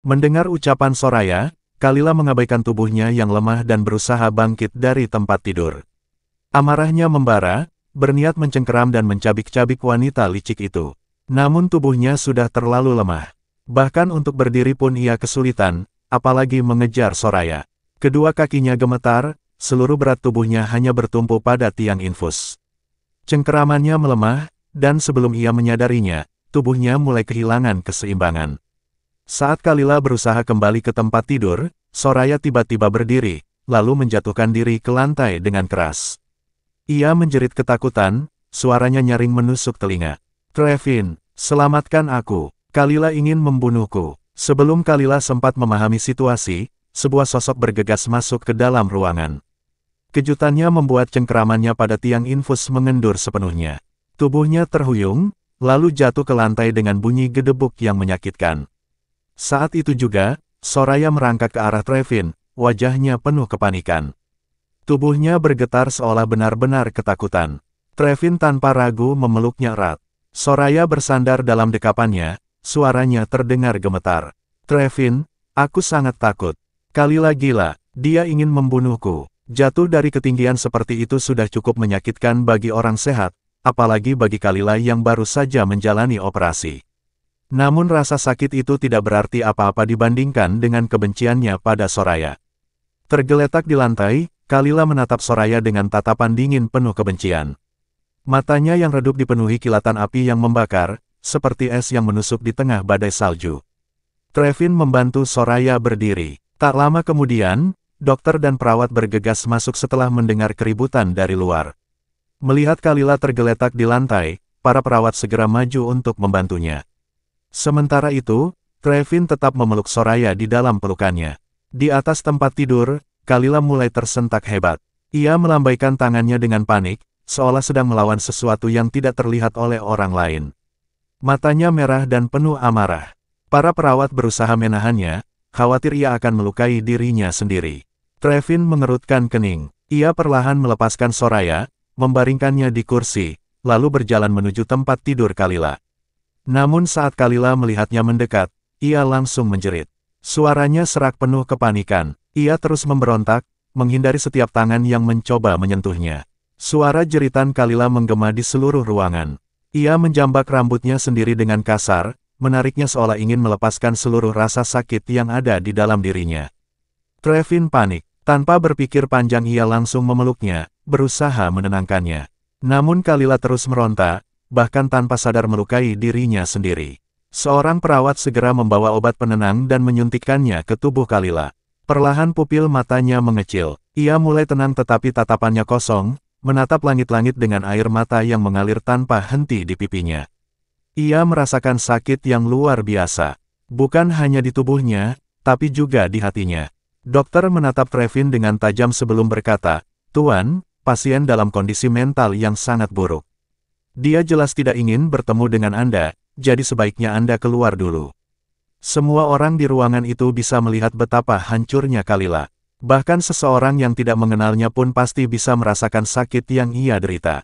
Mendengar ucapan Soraya, Kalila mengabaikan tubuhnya yang lemah dan berusaha bangkit dari tempat tidur. Amarahnya membara, berniat mencengkeram dan mencabik-cabik wanita licik itu. Namun tubuhnya sudah terlalu lemah. Bahkan untuk berdiri pun ia kesulitan, apalagi mengejar Soraya. Kedua kakinya gemetar, seluruh berat tubuhnya hanya bertumpu pada tiang infus. Cengkeramannya melemah, dan sebelum ia menyadarinya, tubuhnya mulai kehilangan keseimbangan. Saat Kalila berusaha kembali ke tempat tidur, Soraya tiba-tiba berdiri, lalu menjatuhkan diri ke lantai dengan keras. Ia menjerit ketakutan, suaranya nyaring menusuk telinga. "Trevin, selamatkan aku, Kalila ingin membunuhku." Sebelum Kalila sempat memahami situasi, sebuah sosok bergegas masuk ke dalam ruangan. Kejutannya membuat cengkeramannya pada tiang infus mengendur sepenuhnya. Tubuhnya terhuyung, lalu jatuh ke lantai dengan bunyi gedebuk yang menyakitkan. Saat itu juga, Soraya merangkak ke arah Trevin, wajahnya penuh kepanikan. Tubuhnya bergetar seolah benar-benar ketakutan. Trevin tanpa ragu memeluknya erat. Soraya bersandar dalam dekapannya, suaranya terdengar gemetar. "Trevin, aku sangat takut. Kalila gila, dia ingin membunuhku." Jatuh dari ketinggian seperti itu sudah cukup menyakitkan bagi orang sehat, apalagi bagi Kalila yang baru saja menjalani operasi. Namun rasa sakit itu tidak berarti apa-apa dibandingkan dengan kebenciannya pada Soraya. Tergeletak di lantai, Kalila menatap Soraya dengan tatapan dingin penuh kebencian. Matanya yang redup dipenuhi kilatan api yang membakar, seperti es yang menusuk di tengah badai salju. Trevin membantu Soraya berdiri. Tak lama kemudian, dokter dan perawat bergegas masuk setelah mendengar keributan dari luar. Melihat Kalila tergeletak di lantai, para perawat segera maju untuk membantunya. Sementara itu, Trevin tetap memeluk Soraya di dalam pelukannya. Di atas tempat tidur, Kalila mulai tersentak hebat. Ia melambaikan tangannya dengan panik, seolah sedang melawan sesuatu yang tidak terlihat oleh orang lain. Matanya merah dan penuh amarah. Para perawat berusaha menahannya, khawatir ia akan melukai dirinya sendiri. Trevin mengerutkan kening. Ia perlahan melepaskan Soraya, membaringkannya di kursi, lalu berjalan menuju tempat tidur Kalila. Namun saat Kalila melihatnya mendekat, ia langsung menjerit. Suaranya serak penuh kepanikan. Ia terus memberontak, menghindari setiap tangan yang mencoba menyentuhnya. Suara jeritan Kalila menggema di seluruh ruangan. Ia menjambak rambutnya sendiri dengan kasar, menariknya seolah ingin melepaskan seluruh rasa sakit yang ada di dalam dirinya. Trevin panik. Tanpa berpikir panjang ia langsung memeluknya, berusaha menenangkannya. Namun Kalila terus meronta, bahkan tanpa sadar melukai dirinya sendiri. Seorang perawat segera membawa obat penenang dan menyuntikkannya ke tubuh Kalila. Perlahan pupil matanya mengecil. Ia mulai tenang tetapi tatapannya kosong, menatap langit-langit dengan air mata yang mengalir tanpa henti di pipinya. Ia merasakan sakit yang luar biasa. Bukan hanya di tubuhnya, tapi juga di hatinya. Dokter menatap Trevin dengan tajam sebelum berkata, "Tuan, pasien dalam kondisi mental yang sangat buruk. Dia jelas tidak ingin bertemu dengan Anda, jadi sebaiknya Anda keluar dulu." Semua orang di ruangan itu bisa melihat betapa hancurnya Kalila. Bahkan seseorang yang tidak mengenalnya pun pasti bisa merasakan sakit yang ia derita.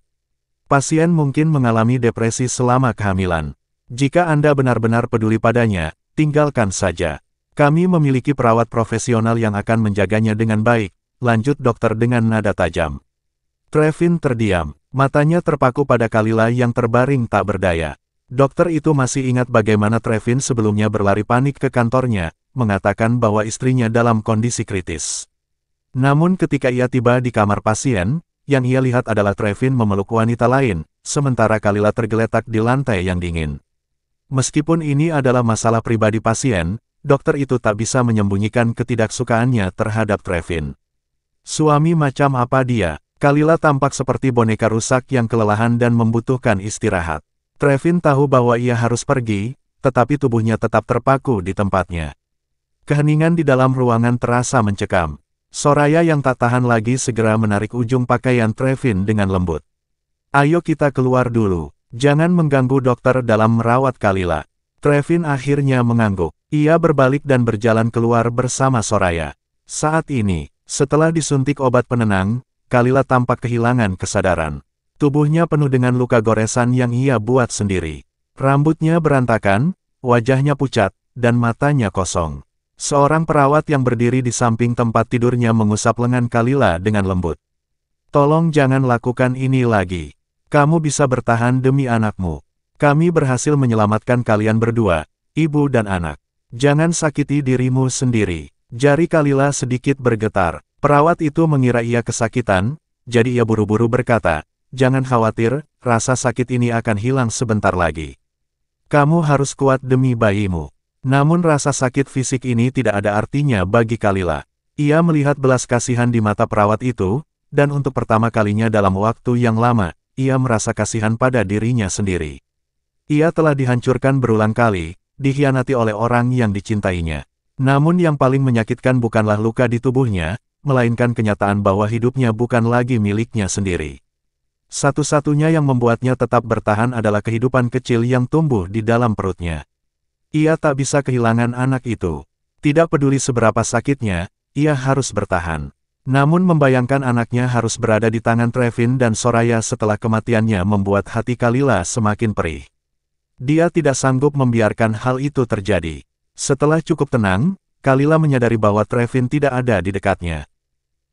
Pasien mungkin mengalami depresi selama kehamilan. Jika Anda benar-benar peduli padanya, tinggalkan saja. Kami memiliki perawat profesional yang akan menjaganya dengan baik, lanjut dokter dengan nada tajam. Trevin terdiam, matanya terpaku pada Kalila yang terbaring tak berdaya. Dokter itu masih ingat bagaimana Trevin sebelumnya berlari panik ke kantornya, mengatakan bahwa istrinya dalam kondisi kritis. Namun ketika ia tiba di kamar pasien, yang ia lihat adalah Trevin memeluk wanita lain, sementara Kalila tergeletak di lantai yang dingin. Meskipun ini adalah masalah pribadi pasien, dokter itu tak bisa menyembunyikan ketidaksukaannya terhadap Trevin. Suami macam apa dia? Kalila tampak seperti boneka rusak yang kelelahan dan membutuhkan istirahat. Trevin tahu bahwa ia harus pergi, tetapi tubuhnya tetap terpaku di tempatnya. Keheningan di dalam ruangan terasa mencekam. Soraya yang tak tahan lagi segera menarik ujung pakaian Trevin dengan lembut. "Ayo kita keluar dulu, jangan mengganggu dokter dalam merawat Kalila." Trevin akhirnya mengangguk. Ia berbalik dan berjalan keluar bersama Soraya. Saat ini, setelah disuntik obat penenang, Kalila tampak kehilangan kesadaran. Tubuhnya penuh dengan luka goresan yang ia buat sendiri. Rambutnya berantakan, wajahnya pucat, dan matanya kosong. Seorang perawat yang berdiri di samping tempat tidurnya mengusap lengan Kalila dengan lembut. Tolong jangan lakukan ini lagi. Kamu bisa bertahan demi anakmu. Kami berhasil menyelamatkan kalian berdua, ibu dan anak. Jangan sakiti dirimu sendiri. Jari Kalila sedikit bergetar. Perawat itu mengira ia kesakitan, jadi ia buru-buru berkata, jangan khawatir, rasa sakit ini akan hilang sebentar lagi. Kamu harus kuat demi bayimu. Namun rasa sakit fisik ini tidak ada artinya bagi Kalila. Ia melihat belas kasihan di mata perawat itu, dan untuk pertama kalinya dalam waktu yang lama, ia merasa kasihan pada dirinya sendiri. Ia telah dihancurkan berulang kali, dikhianati oleh orang yang dicintainya. Namun yang paling menyakitkan bukanlah luka di tubuhnya, melainkan kenyataan bahwa hidupnya bukan lagi miliknya sendiri. Satu-satunya yang membuatnya tetap bertahan adalah kehidupan kecil yang tumbuh di dalam perutnya. Ia tak bisa kehilangan anak itu. Tidak peduli seberapa sakitnya, ia harus bertahan. Namun membayangkan anaknya harus berada di tangan Trevin dan Soraya setelah kematiannya membuat hati Kalila semakin perih. Dia tidak sanggup membiarkan hal itu terjadi. Setelah cukup tenang, Kalila menyadari bahwa Trevin tidak ada di dekatnya.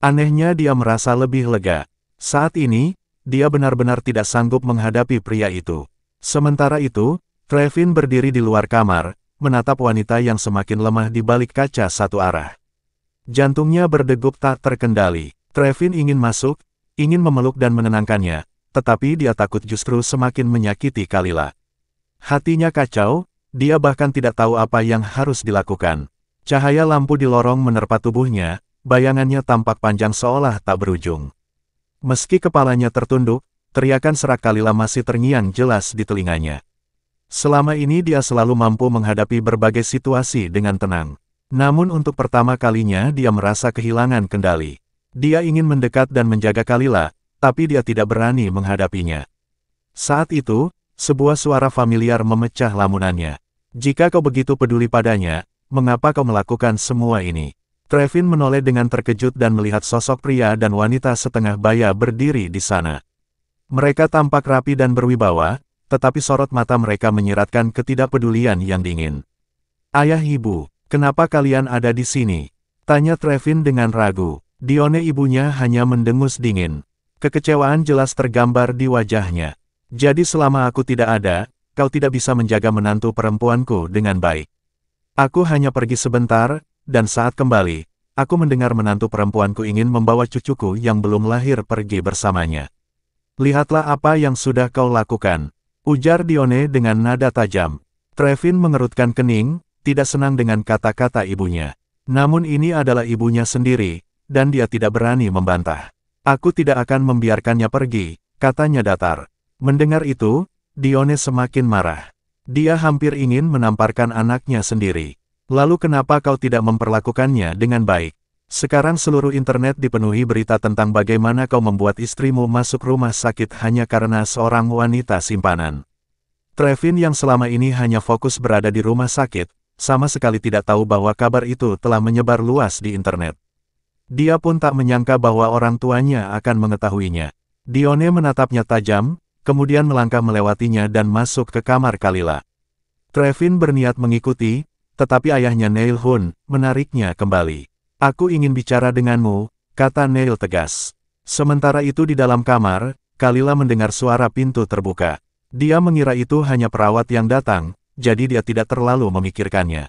Anehnya dia merasa lebih lega. Saat ini, dia benar-benar tidak sanggup menghadapi pria itu. Sementara itu, Trevin berdiri di luar kamar, menatap wanita yang semakin lemah di balik kaca satu arah. Jantungnya berdegup tak terkendali. Trevin ingin masuk, ingin memeluk dan menenangkannya, tetapi dia takut justru semakin menyakiti Kalila. Hatinya kacau, dia bahkan tidak tahu apa yang harus dilakukan. Cahaya lampu di lorong menerpa tubuhnya, bayangannya tampak panjang seolah tak berujung. Meski kepalanya tertunduk, teriakan serak Kalila masih terngiang jelas di telinganya. Selama ini dia selalu mampu menghadapi berbagai situasi dengan tenang. Namun untuk pertama kalinya dia merasa kehilangan kendali. Dia ingin mendekat dan menjaga Kalila, tapi dia tidak berani menghadapinya. Saat itu, sebuah suara familiar memecah lamunannya. Jika kau begitu peduli padanya, mengapa kau melakukan semua ini? Trevin menoleh dengan terkejut dan melihat sosok pria dan wanita setengah baya berdiri di sana. Mereka tampak rapi dan berwibawa, tetapi sorot mata mereka menyiratkan ketidakpedulian yang dingin. Ayah ibu, kenapa kalian ada di sini? Tanya Trevin dengan ragu. Dione ibunya hanya mendengus dingin. Kekecewaan jelas tergambar di wajahnya. Jadi selama aku tidak ada, kau tidak bisa menjaga menantu perempuanku dengan baik. Aku hanya pergi sebentar, dan saat kembali, aku mendengar menantu perempuanku ingin membawa cucuku yang belum lahir pergi bersamanya. Lihatlah apa yang sudah kau lakukan. Ujar Dione dengan nada tajam. Trevin mengerutkan kening, tidak senang dengan kata-kata ibunya. Namun ini adalah ibunya sendiri, dan dia tidak berani membantah. Aku tidak akan membiarkannya pergi, katanya datar. Mendengar itu, Dione semakin marah. Dia hampir ingin menamparkan anaknya sendiri. Lalu kenapa kau tidak memperlakukannya dengan baik? Sekarang seluruh internet dipenuhi berita tentang bagaimana kau membuat istrimu masuk rumah sakit hanya karena seorang wanita simpanan. Trevin yang selama ini hanya fokus berada di rumah sakit, sama sekali tidak tahu bahwa kabar itu telah menyebar luas di internet. Dia pun tak menyangka bahwa orang tuanya akan mengetahuinya. Dione menatapnya tajam, kemudian melangkah melewatinya dan masuk ke kamar Kalila. Trevin berniat mengikuti, tetapi ayahnya Neil Hun menariknya kembali. Aku ingin bicara denganmu, kata Neil tegas. Sementara itu di dalam kamar, Kalila mendengar suara pintu terbuka. Dia mengira itu hanya perawat yang datang, jadi dia tidak terlalu memikirkannya.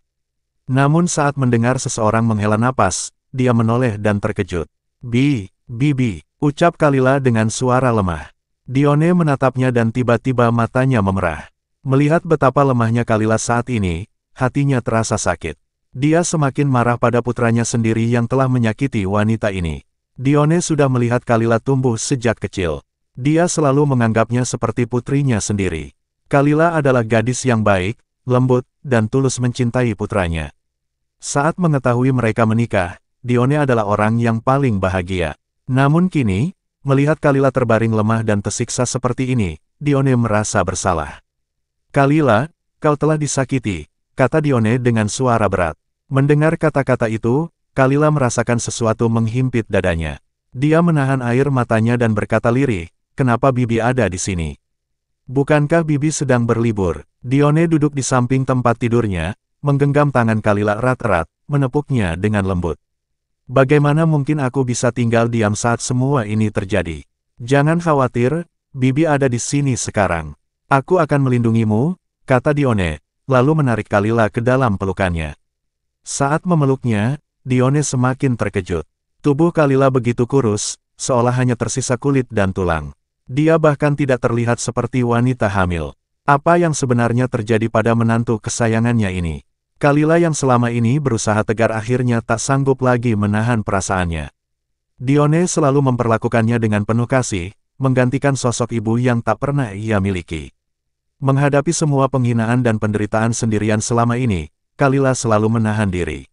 Namun saat mendengar seseorang menghela napas, dia menoleh dan terkejut. Bibi, ucap Kalila dengan suara lemah. Dione menatapnya dan tiba-tiba matanya memerah. Melihat betapa lemahnya Kalila saat ini, hatinya terasa sakit. Dia semakin marah pada putranya sendiri yang telah menyakiti wanita ini. Dione sudah melihat Kalila tumbuh sejak kecil. Dia selalu menganggapnya seperti putrinya sendiri. Kalila adalah gadis yang baik, lembut, dan tulus mencintai putranya. Saat mengetahui mereka menikah, Dione adalah orang yang paling bahagia. Namun kini, melihat Kalila terbaring lemah dan tersiksa seperti ini, Dione merasa bersalah. Kalila, kau telah disakiti, kata Dione dengan suara berat. Mendengar kata-kata itu, Kalila merasakan sesuatu menghimpit dadanya. Dia menahan air matanya dan berkata lirih, kenapa Bibi ada di sini? Bukankah Bibi sedang berlibur? Dione duduk di samping tempat tidurnya, menggenggam tangan Kalila erat-erat, menepuknya dengan lembut. Bagaimana mungkin aku bisa tinggal diam saat semua ini terjadi? Jangan khawatir, Bibi ada di sini sekarang. Aku akan melindungimu, kata Dione, lalu menarik Kalila ke dalam pelukannya. Saat memeluknya, Dione semakin terkejut. Tubuh Kalila begitu kurus, seolah hanya tersisa kulit dan tulang. Dia bahkan tidak terlihat seperti wanita hamil. Apa yang sebenarnya terjadi pada menantu kesayangannya ini? Kalila yang selama ini berusaha tegar akhirnya tak sanggup lagi menahan perasaannya. Dione selalu memperlakukannya dengan penuh kasih, menggantikan sosok ibu yang tak pernah ia miliki. Menghadapi semua penghinaan dan penderitaan sendirian selama ini, Kalila selalu menahan diri.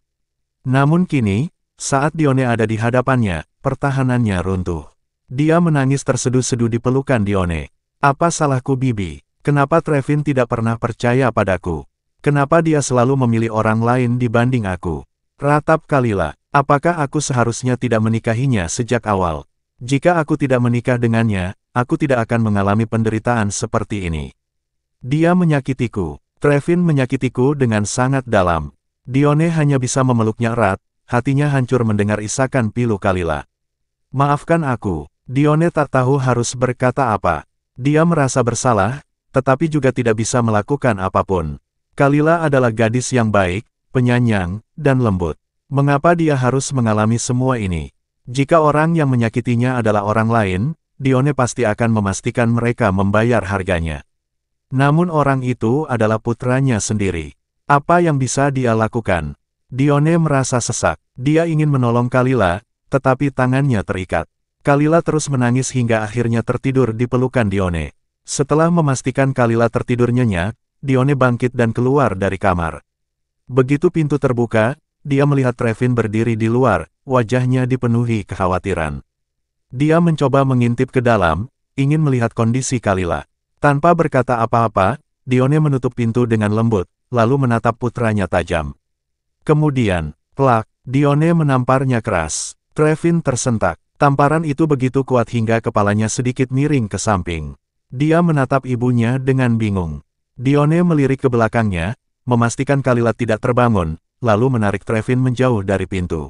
Namun kini, saat Dione ada di hadapannya, pertahanannya runtuh. Dia menangis terseduh-seduh di pelukan Dione. Apa salahku Bibi? Kenapa Trevin tidak pernah percaya padaku? Kenapa dia selalu memilih orang lain dibanding aku? Ratap Kalila, apakah aku seharusnya tidak menikahinya sejak awal? Jika aku tidak menikah dengannya, aku tidak akan mengalami penderitaan seperti ini. Dia menyakitiku. Trevin menyakitiku dengan sangat dalam. Dione hanya bisa memeluknya erat, hatinya hancur mendengar isakan pilu Kalila. Maafkan aku. Dione tak tahu harus berkata apa. Dia merasa bersalah, tetapi juga tidak bisa melakukan apapun. Kalila adalah gadis yang baik, penyayang, dan lembut. Mengapa dia harus mengalami semua ini? Jika orang yang menyakitinya adalah orang lain, Dione pasti akan memastikan mereka membayar harganya. Namun orang itu adalah putranya sendiri. Apa yang bisa dia lakukan? Dione merasa sesak. Dia ingin menolong Kalila, tetapi tangannya terikat. Kalila terus menangis hingga akhirnya tertidur di pelukan Dione. Setelah memastikan Kalila tertidur nyenyak, Dione bangkit dan keluar dari kamar. Begitu pintu terbuka, dia melihat Trevin berdiri di luar, wajahnya dipenuhi kekhawatiran. Dia mencoba mengintip ke dalam, ingin melihat kondisi Kalila. Tanpa berkata apa-apa, Dione menutup pintu dengan lembut, lalu menatap putranya tajam. Kemudian, plak, Dione menamparnya keras. Trevin tersentak. Tamparan itu begitu kuat hingga kepalanya sedikit miring ke samping. Dia menatap ibunya dengan bingung. Dione melirik ke belakangnya, memastikan Kalila tidak terbangun, lalu menarik Trevin menjauh dari pintu.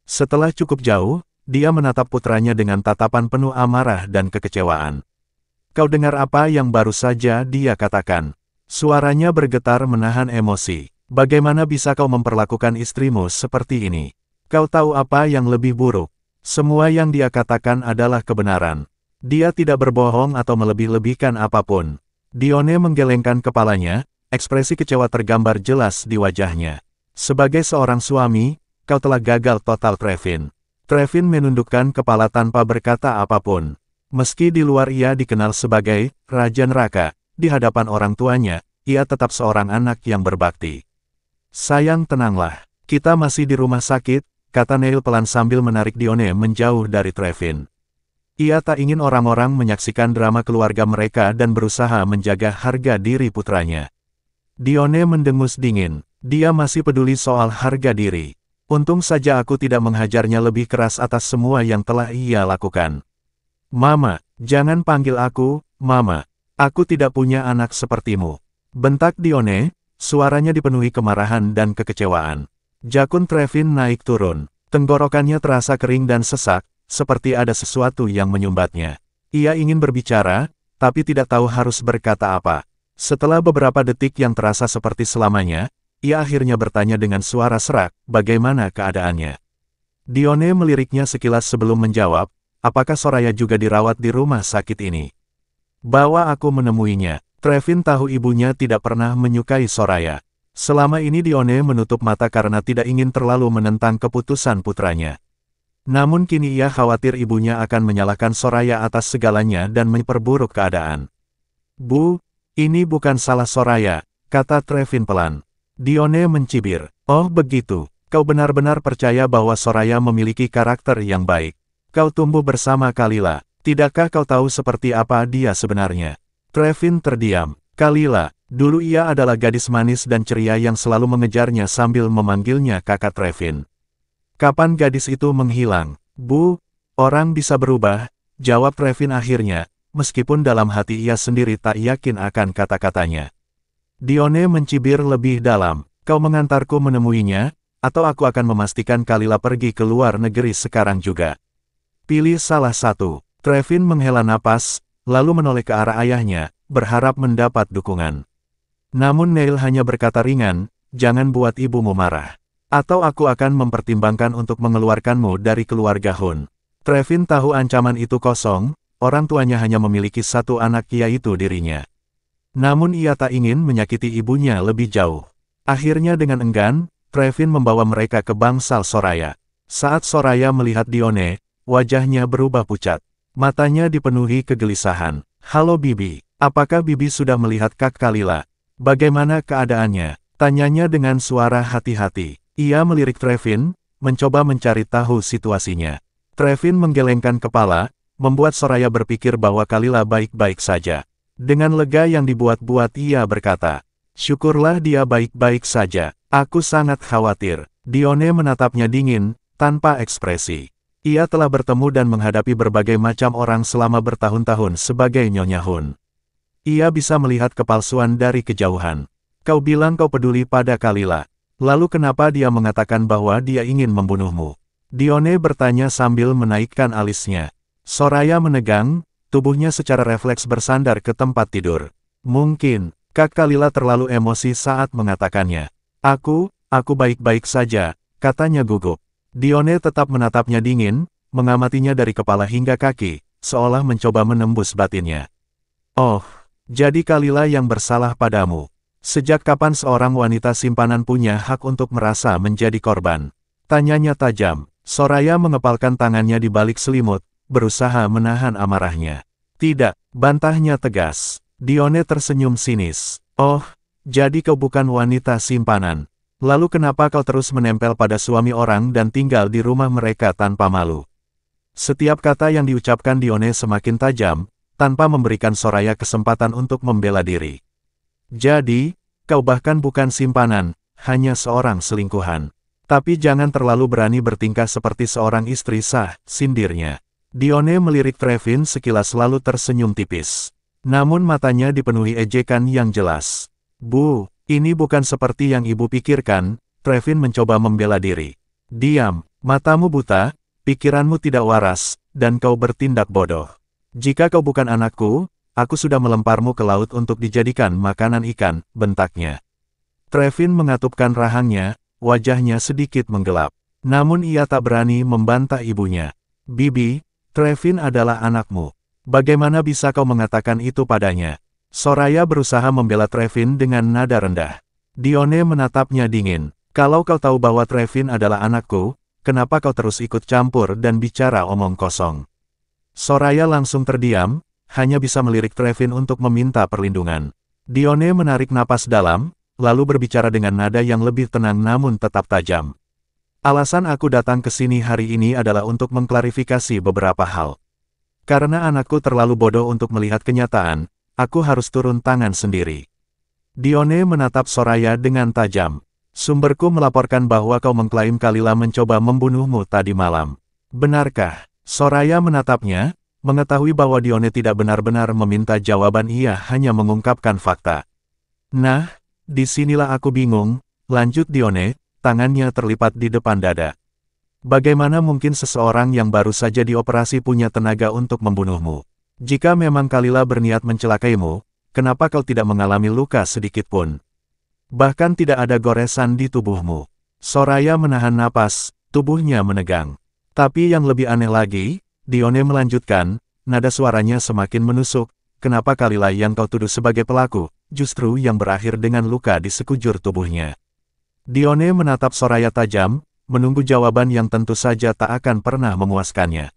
Setelah cukup jauh, dia menatap putranya dengan tatapan penuh amarah dan kekecewaan. Kau dengar apa yang baru saja dia katakan? Suaranya bergetar menahan emosi. Bagaimana bisa kau memperlakukan istrimu seperti ini? Kau tahu apa yang lebih buruk? Semua yang dia katakan adalah kebenaran. Dia tidak berbohong atau melebih-lebihkan apapun. Dione menggelengkan kepalanya, ekspresi kecewa tergambar jelas di wajahnya. Sebagai seorang suami, kau telah gagal total Trevin. Trevin menundukkan kepala tanpa berkata apapun. Meski di luar ia dikenal sebagai Raja Neraka, di hadapan orang tuanya, ia tetap seorang anak yang berbakti. Sayang, tenanglah. Kita masih di rumah sakit, kata Neil pelan sambil menarik Dione menjauh dari Trevin. Ia tak ingin orang-orang menyaksikan drama keluarga mereka dan berusaha menjaga harga diri putranya. Dione mendengus dingin. Dia masih peduli soal harga diri. Untung saja aku tidak menghajarnya lebih keras atas semua yang telah ia lakukan. Mama, jangan panggil aku, Mama. Aku tidak punya anak sepertimu. Bentak Dione, suaranya dipenuhi kemarahan dan kekecewaan. Jakun Trevin naik turun. Tenggorokannya terasa kering dan sesak, seperti ada sesuatu yang menyumbatnya. Ia ingin berbicara, tapi tidak tahu harus berkata apa. Setelah beberapa detik yang terasa seperti selamanya, ia akhirnya bertanya dengan suara serak, bagaimana keadaannya. Dione meliriknya sekilas sebelum menjawab, apakah Soraya juga dirawat di rumah sakit ini? Bawa aku menemuinya. Trevin tahu ibunya tidak pernah menyukai Soraya. Selama ini Dione menutup mata karena tidak ingin terlalu menentang keputusan putranya. Namun kini ia khawatir ibunya akan menyalahkan Soraya atas segalanya dan memperburuk keadaan. Bu, ini bukan salah Soraya, kata Trevin pelan. Dione mencibir. Oh begitu, kau benar-benar percaya bahwa Soraya memiliki karakter yang baik. Kau tumbuh bersama Kalila, tidakkah kau tahu seperti apa dia sebenarnya? Trevin terdiam. Kalila, dulu ia adalah gadis manis dan ceria yang selalu mengejarnya sambil memanggilnya kakak Trevin. Kapan gadis itu menghilang? Bu, orang bisa berubah, jawab Trevin akhirnya, meskipun dalam hati ia sendiri tak yakin akan kata-katanya. Dione mencibir lebih dalam. Kau mengantarku menemuinya, atau aku akan memastikan Kalila pergi ke luar negeri sekarang juga. Pilih salah satu. Trevin menghela napas, lalu menoleh ke arah ayahnya, berharap mendapat dukungan. Namun Neil hanya berkata ringan, jangan buat ibumu marah. Atau aku akan mempertimbangkan untuk mengeluarkanmu dari keluarga Hun. Trevin tahu ancaman itu kosong, orang tuanya hanya memiliki satu anak yaitu dirinya. Namun ia tak ingin menyakiti ibunya lebih jauh. Akhirnya dengan enggan, Trevin membawa mereka ke bangsal Soraya. Saat Soraya melihat Dione, wajahnya berubah pucat. Matanya dipenuhi kegelisahan. Halo Bibi, apakah Bibi sudah melihat Kak Kalila? Bagaimana keadaannya? Tanyanya dengan suara hati-hati. Ia melirik Trevin, mencoba mencari tahu situasinya. Trevin menggelengkan kepala, membuat Soraya berpikir bahwa Kalila baik-baik saja. Dengan lega yang dibuat-buat ia berkata, syukurlah dia baik-baik saja. Aku sangat khawatir. Dione menatapnya dingin, tanpa ekspresi. Ia telah bertemu dan menghadapi berbagai macam orang selama bertahun-tahun sebagai Nyonya Hun. Ia bisa melihat kepalsuan dari kejauhan. Kau bilang kau peduli pada Kalila. Lalu kenapa dia mengatakan bahwa dia ingin membunuhmu? Dione bertanya sambil menaikkan alisnya. Soraya menegang, tubuhnya secara refleks bersandar ke tempat tidur. Mungkin, Kak Kalila terlalu emosi saat mengatakannya. Aku baik-baik saja, katanya gugup. Dione tetap menatapnya dingin, mengamatinya dari kepala hingga kaki, seolah mencoba menembus batinnya. Oh, jadi Kalila yang bersalah padamu. Sejak kapan seorang wanita simpanan punya hak untuk merasa menjadi korban? Tanyanya tajam. Soraya mengepalkan tangannya di balik selimut, berusaha menahan amarahnya. Tidak, bantahnya tegas. Dione tersenyum sinis. Oh, jadi kau bukan wanita simpanan. Lalu kenapa kau terus menempel pada suami orang dan tinggal di rumah mereka tanpa malu? Setiap kata yang diucapkan Dione semakin tajam, tanpa memberikan Soraya kesempatan untuk membela diri. Jadi, kau bahkan bukan simpanan, hanya seorang selingkuhan. Tapi jangan terlalu berani bertingkah seperti seorang istri sah, sindirnya. Dione melirik Trevin sekilas lalu tersenyum tipis. Namun matanya dipenuhi ejekan yang jelas. Bu, ini bukan seperti yang ibu pikirkan, Trevin mencoba membela diri. Diam, matamu buta, pikiranmu tidak waras, dan kau bertindak bodoh. Jika kau bukan anakku, aku sudah melemparmu ke laut untuk dijadikan makanan ikan, bentaknya. Trevin mengatupkan rahangnya, wajahnya sedikit menggelap. Namun ia tak berani membantah ibunya. Bibi, Trevin adalah anakmu. Bagaimana bisa kau mengatakan itu padanya? Soraya berusaha membela Trevin dengan nada rendah. Dione menatapnya dingin. Kalau kau tahu bahwa Trevin adalah anakku, kenapa kau terus ikut campur dan bicara omong kosong? Soraya langsung terdiam, hanya bisa melirik Trevin untuk meminta perlindungan. Dione menarik napas dalam, lalu berbicara dengan nada yang lebih tenang namun tetap tajam. Alasan aku datang ke sini hari ini adalah untuk mengklarifikasi beberapa hal. Karena anakku terlalu bodoh untuk melihat kenyataan, aku harus turun tangan sendiri. Dione menatap Soraya dengan tajam. Sumberku melaporkan bahwa kau mengklaim Kalila mencoba membunuhmu tadi malam. Benarkah? Soraya menatapnya, mengetahui bahwa Dione tidak benar-benar meminta jawaban, ia hanya mengungkapkan fakta. Nah, disinilah aku bingung, lanjut Dione, tangannya terlipat di depan dada. Bagaimana mungkin seseorang yang baru saja dioperasi punya tenaga untuk membunuhmu? Jika memang Kalila berniat mencelakaimu, kenapa kau tidak mengalami luka sedikit pun? Bahkan tidak ada goresan di tubuhmu. Soraya menahan napas, tubuhnya menegang. Tapi yang lebih aneh lagi, Dione melanjutkan, nada suaranya semakin menusuk, kenapa Kalila yang kau tuduh sebagai pelaku, justru yang berakhir dengan luka di sekujur tubuhnya? Dione menatap Soraya tajam, menunggu jawaban yang tentu saja tak akan pernah memuaskannya.